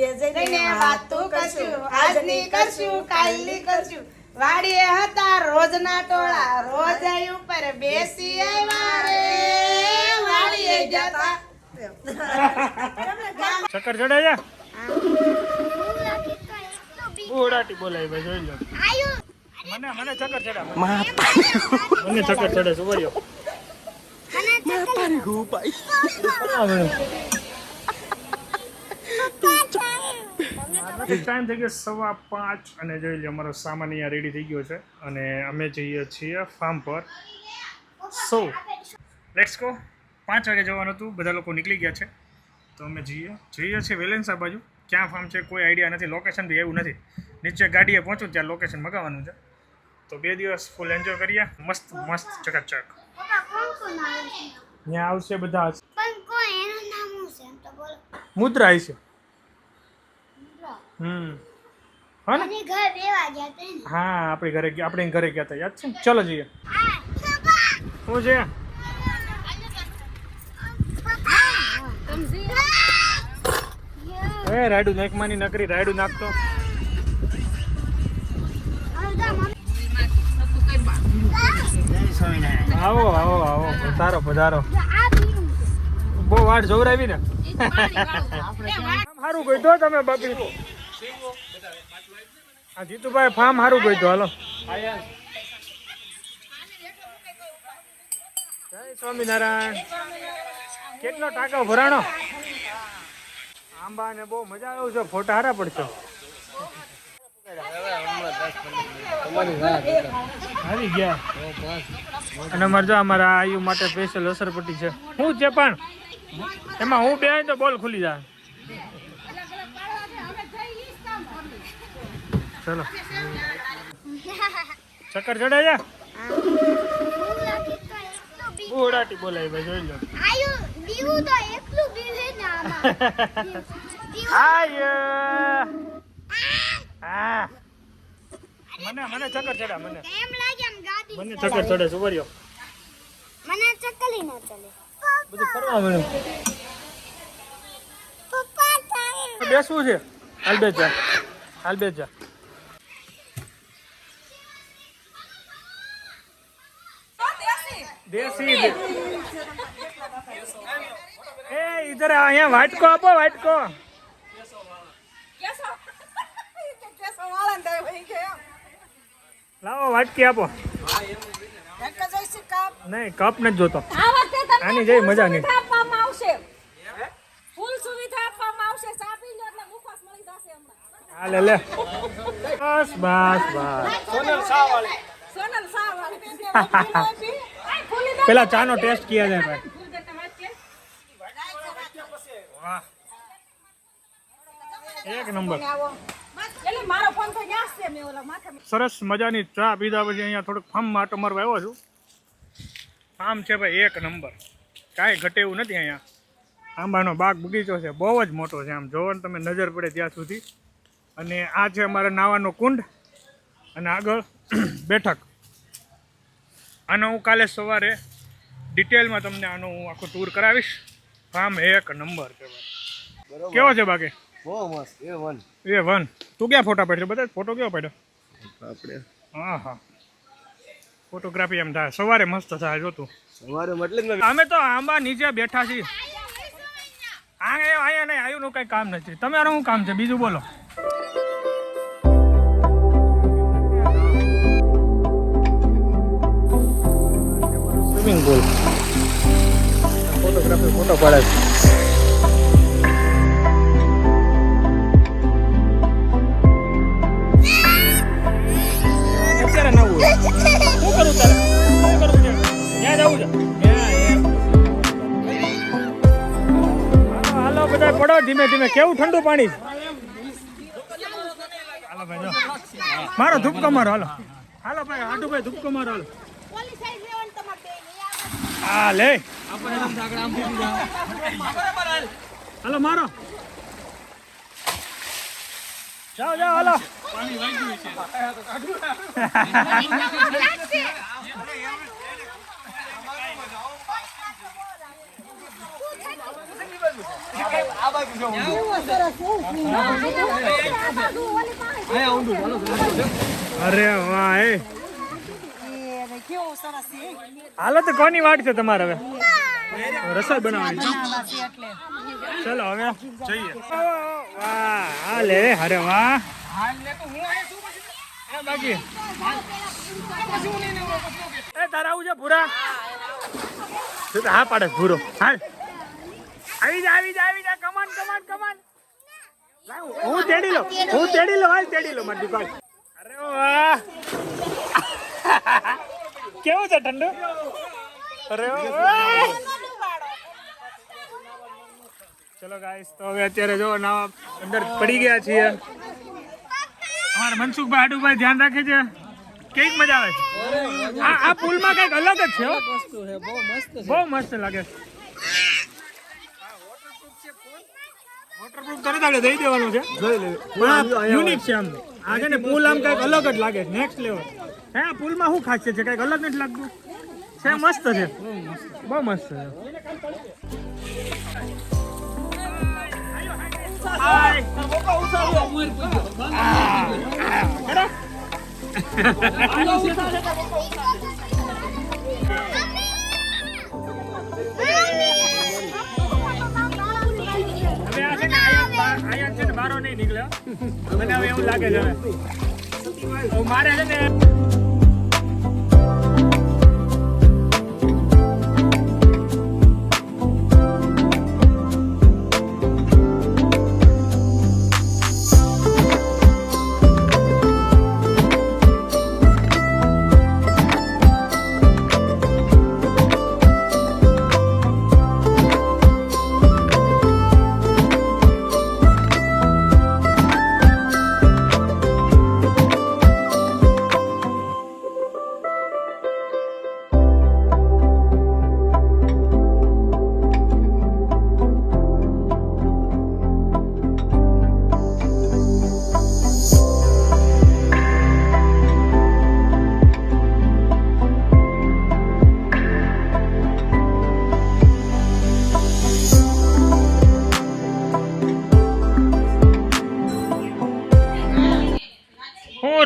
જઈને વાતું કરશું, આજની કરશું, કાલની કરશું. વાડીએ હતા રોજના ટોળા, રોજ ઉપર બેસી આવ્યા રે. વાડીએ જતા ચક્કર ચડે છે. ઉડાટી બોલાય ભાઈ, જોઈ લો. મને ચક્કર ચડે, મને ચક્કર ચડે છે. બોલ્યો ટાઈમ થઈ ગયો 5:15 અને જોઈ લો અમારો સામાન અહીંયા રેડી થઈ ગયો છે અને અમે જઈએ છીએ ફાર્મ પર. So let's go. 5 વાગે જવાનું હતું, બધા લોકો નીકળી ગયા છે તો અમે જઈએ છીએ વેલેન્સા બાજુ. ક્યાં ફાર્મ છે કોઈ આઈડિયા નથી, લોકેશન બી એવું નથી. નીચે ગાડીએ પહોંચું ત્યાં લોકેશન મગાવવાનું છે. તો 2 દિવસ ફૂલ એન્જોય કરીએ, મસ્ત મસ્ત ચકાચક. ત્યાં આવશે બધા, મુદ્રા હશે. હા ને, હા આપણે ઘરે ગયા હતા, યાદ છે ને? ચલો જઈએ. શું છે? એ રાયડું નાખવાની નકરી, રાયડું નાખતો. આવો આવો આવો, પધારો પધારો. બહુ વાટ જોવરાવી ને. સારું ગઈ તો તમે બાપી. હા જીતુભાઈ ફાર્મ સારું ગઈ તો. હાલો જય સ્વામિનારાયણ. કેટલો ટાંકો ભરાણો. આંબા ને બહુ મજા આવે છે, ફોટા હારા પડશે. આવી ગયા અને અમારે જો અમારા આયુ માટે સ્પેશિયલ અસરપટ્ટી છે. શું છે પણ એમાં હું બે તો બોલ ખુલી જાય. ચલો ચક્કર ચડે છે. ઉડાટી બોલાય ભાઈ, જોઈ લો. મને ચક્કર ચડે, મને ચક્કર ચડે. સુવર્યો મને ચક્કલી ન ચલે, બધું ફરવા મળ્યું. બેસવું છે? હાલ બેસ જા, હાલ બેસ જા. દેશી એ ઇધર અહીંયા વાટકો આપો, વાટકો. લાવો વાટકી આપો. નહીં કપ નથી જોતો, આની જઈ મજા નહીં. હા લે લે, બસ બસ બસ. પેલા ચાનો ટેસ્ટ કિયા જાય ભાઈ. વાહ એક નંબર. સરસ મજાની ચા પીધા પછી અહીંયા થોડુંક ફાર્મમાં આટો મારવા આવ્યો છું. ફાર્મ છે ભાઈ એક નંબર, કાંઈ ઘટે એવું નથી. અહીંયા આંબાનો બાગ બગીચો છે, બહુ જ મોટો છે. આમ જોવો ને તમે, નજર પડે ત્યાં સુધી. અને આ છે અમારા નાવાનો કુંડ અને આગળ બેઠક. આનો હું કાલે સવારે ડિટેલમાં તમને આનો હું આખું ટૂર કરાવીશ. ફાર્મ એક નંબર છે ભાઈ. કેવો છે બાકી? બહુ મસ્ત. A1. તું ક્યાં ફોટા પાડ્યો? બધા ફોટો કેવો પાડ્યો આપણે? હા હા, ફોટોગ્રાફી એમ થાય સવારે મસ્ત થાય. જોતું સવારે મતલબ અમે તો આંબા નીચે બેઠા છીએ. અહીંયા નહીં, આયુનું કંઈ કામ નથી. તમારું શું કામ છે બીજું બોલો? સ્વિમિંગ પુલ, ફોટોગ્રાફી, ફોટો પાડે છે. અત્યારે નવું શું કરું તારે? શું કરું છે? ત્યાં જવું છે? હાલો બધા પડો ધીમે ધીમે. કેવું ઠંડુ પાણી છે. હાલો ભાઈ જો મારો ધૂપકો મારો. હાલો હાલો ભાઈ, હાડુભાઈ ધૂપકો મારો. હાલો હા લે, હાલો મારો. જાઓ જાઓ, હાલો. અરે વાહ એ હાલો તો કોની વાટ છે તમારે હવે રસોઈ બનાવવાની ચલો હવે જઈએ વાહ હાલે અરે વાહ બાકી એ તારા આવું છે ભૂરા તું તો હા પાડે ભૂરો હાલ આવી જા કમાન હું તેડી લો હાલ તેડી લો મારી દુકાન અરે વાહ કેવું છે ઠંડુ અરે વાહ ચલો ગાઈસ તો હવે અત્યારે જો ના અંદર પડી ગયા છીએ અમારા મનસુખભાઈ આડુભાઈ ધ્યાન રાખે છે કેવી મજા આવે છે આ પુલમાં કઈક અલગ જ છે બહુ મસ્ત લાગે છે વોટરપ્રૂફ તરત આપણે દઈ દેવાનું છે યુનિક છે આમ આ છે ને પુલ આમ કઈક અલગ જ લાગે છે નેક્સ્ટ લેવલ હે આ પુલમાં શું ખાસિયત છે કઈક અલગ નથી લાગતું છે મસ્ત છે બહુ મસ્ત છે હાય હવે આ છે ને આયા છે ને બારો નહીં નીકળ્યો મને હવે એવું લાગે છે હવે મારે છે ને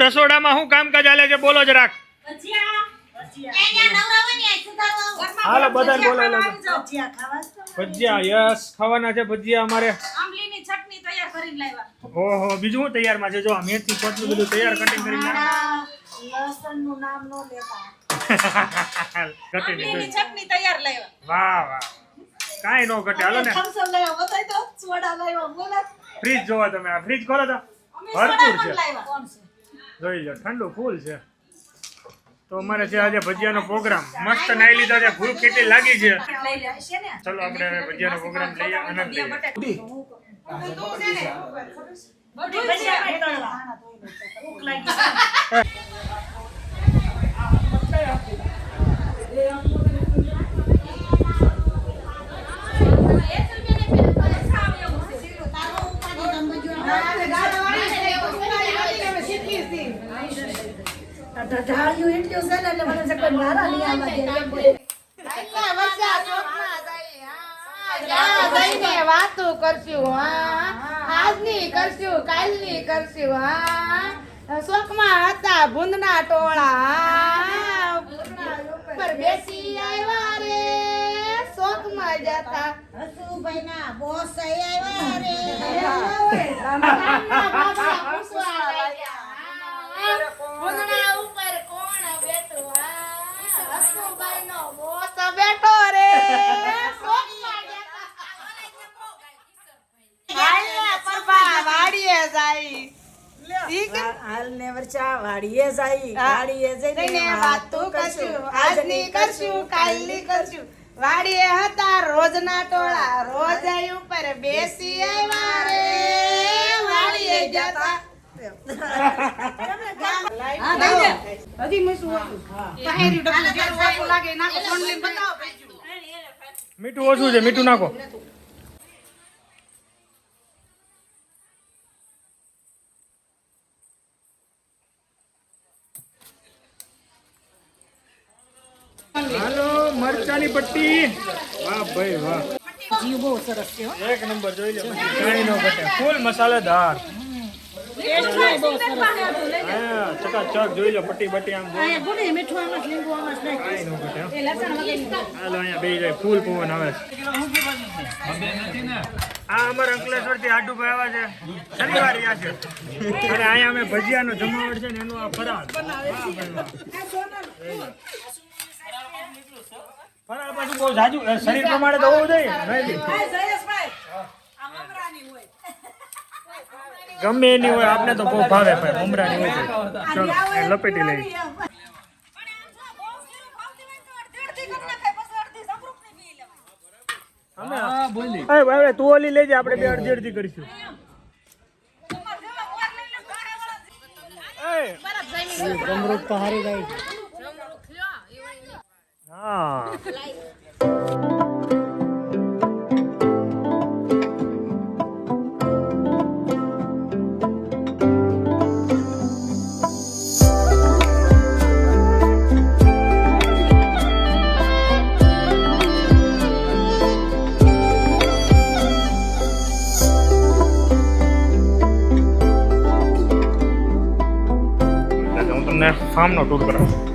રસોડામાં શું કામકાજ ચાલે છે બોલો જરાક હાલો બધાને બોલાવી લેજો ભજીયા યસ ખાવાના છે ભજીયા અમારે આંબલીની ચટણી તૈયાર કરીને લાવ્યા ઓહો બીજું શું તૈયારમાં છે જો આ મેથી પોટલું બધું તૈયાર કટિંગ કરીને લસણનું નામ નો લેતા ઘટે આંબલીની ચટણી તૈયાર લાવ્યા વાહ વાહ કાઈ નો ઘટે હાલો ને થમ્સઅપ લાવ્યા બતાઈ દો સોડા લાવ્યા બોલા ફ્રીજ જોવો તમે આ ફ્રીજ ખોલો તો ભરપૂર છે જોઈ લો ઠંડુ ફૂલ છે તો અમારે છે આજે ભજીયાનો પ્રોગ્રામ મસ્ત નાઈ લીધા છે ભૂખ કેટલી લાગી છે ચલો આપણે હવે ભજીયાનો પ્રોગ્રામ લઈએ આનંદ લઈએ ઢાળ્યું એટલું છે ને એટલે મને છે કોઈ મારા નહીં આવવા દે વાતો કરશું આજની કરશું કાલની કરશું શોકમાં હતા ભૂંદના ટોળા પર બેસી આવ્યા રે શોકમાં જતા હસુભાઈ ના બોસ આવ્યા રે ભૂંદના ઉપર કોણ બેઠું હસુભાઈ નો બોસ બેઠો રે શોકમાં વાડીએ જાય હાલ ને વર્ષા વાડીએ જઈને વાતો કરશું આજની કરશું કાલની કરશું વાડીએ હતા રોજના ટોળા રોજ ઉપર બેસી આવ્યા રે વાડીએ જતા મીઠું ઓછું છે મીઠું નાખો હાલો મરચાની પટ્ટી વાહ ભાઈ વાહ જીવ બહુ સરસ છે હો. એક નંબર જોઈ લે પછી કાંઈ નો ઘટે ફૂલ મસાલેદાર ટેસ્ટમાં બહુ સરસ છે. હા ચકાચક જોઈ લો પટ્ટી બટ્ટી આમ જોઈ અહીંયા ગુડી મીઠું આમાં જ લીંબુ આમાં જ નાખી. કાંઈ નો ઘટે હો. એ લસણ વગરની. હાલો અહીંયા બેસી જાય ફૂલ પવન આવે છે આ અમારા અંકલેશ્વર થી આડુભાઈ આવ્યા છે શનિવાર રહ્યા છે અને અહીંયા અમે ભજીયાનો જમાવટ છે ને એનું આ ફરાળ ફરાળ પાછું બહુ જાજુ શરીર પ્રમાણે તો હોવું જોઈએ ને. ગમે એની હોય આપણે તો બહુ ભાવે ભાઈ મમરાની હોય તો. ચલો એ લપેટી લઈ હવે તું ઓલી લેજે આપણે બે અડધી અડધી કરીશું જમરૂખ તો હારી જાય છે. હા હું તમને ફાર્મનો ટૂર કરાવું